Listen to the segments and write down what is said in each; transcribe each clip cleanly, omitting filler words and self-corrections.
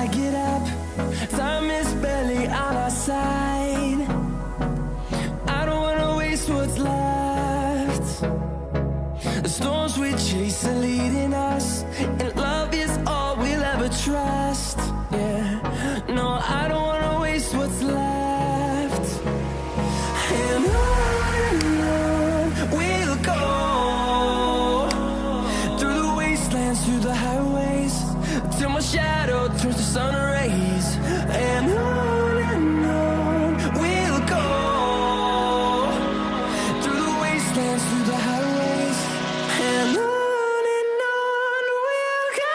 I get up, time is barely on our side. I don't wanna waste what's left. The storms we chase are leading us, and love is all we'll ever trust. Yeah, no, I don't wanna waste what's left. And on we'll go, through the wastelands, through the highways, till my shadow turns to sun rays. And on we'll go, through the wastelands, through the highways, and on we'll go.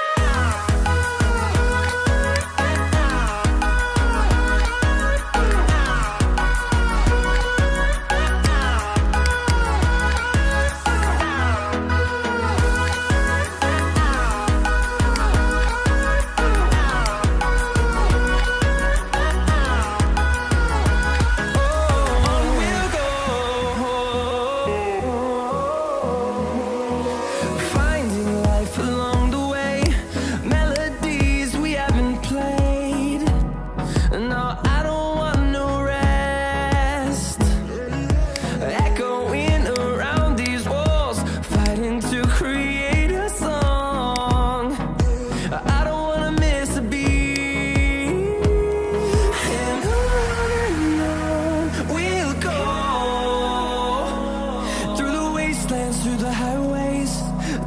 Through the highways,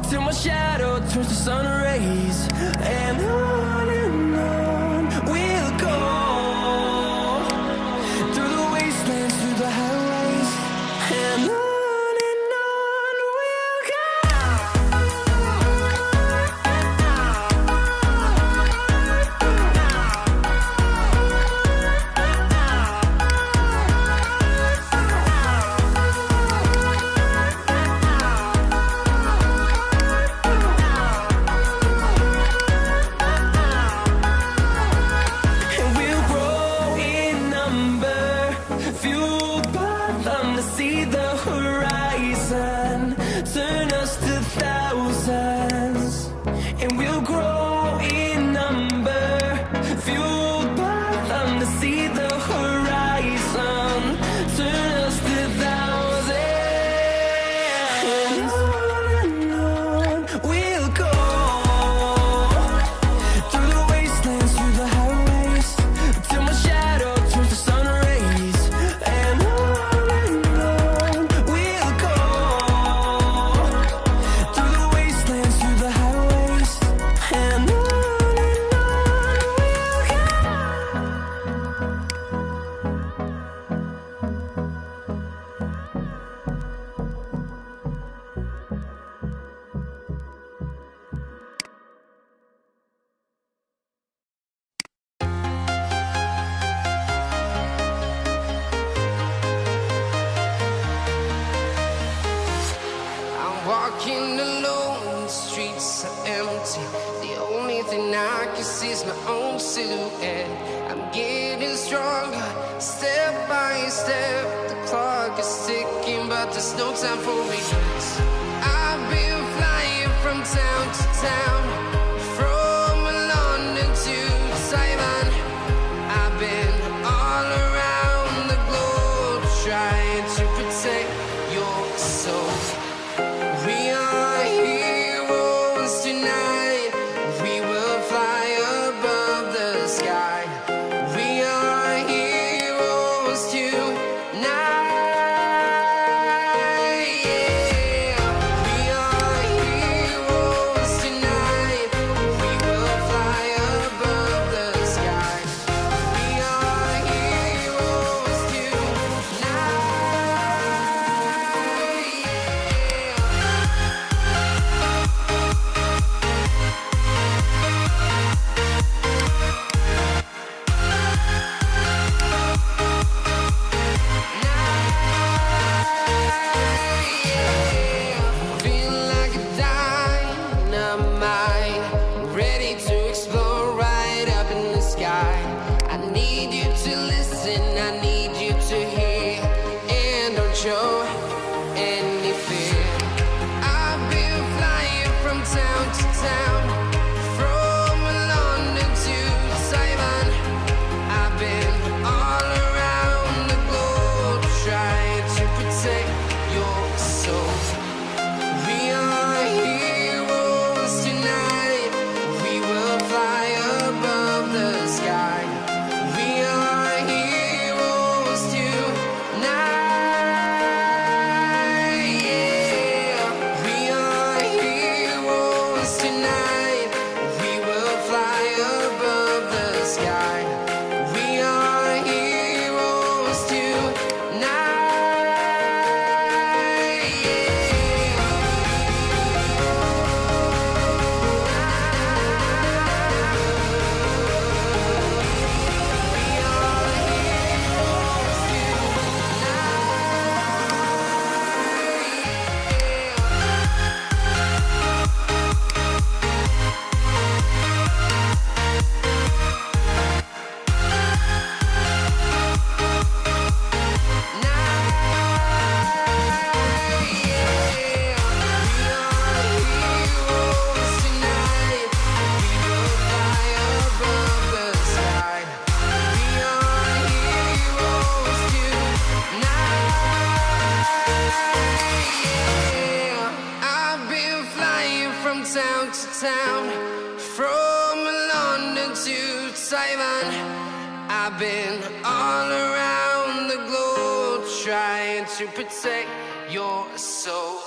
till my shadow turns to sun rays. And on we'll go, through the wastelands, through the highways, and on we'll go. Fueled by them to see the horizon, turn us to thousands, and we'll grow in number. Fueled by them to see the horizon, turn us to thousands. And on we'll go, through the wastelands, through the highways, till my shadow turns to sun rays. And on we'll go, through the wastelands, through the highways, and on we'll go. I'm walking alone, the streets are empty. The only thing I can see is my own silhouette. I'm getting stronger, step by step. The clock is ticking, but there's no time for me. I've been flying from town to town, from London to Taiwan. I've been all around the globe, trying to protect your soul. We are heroes tonight. We will fly above the sky. We are heroes tonight. Yeah. We are heroes tonight. From London to Taiwan, I've been all around the globe trying to protect your soul.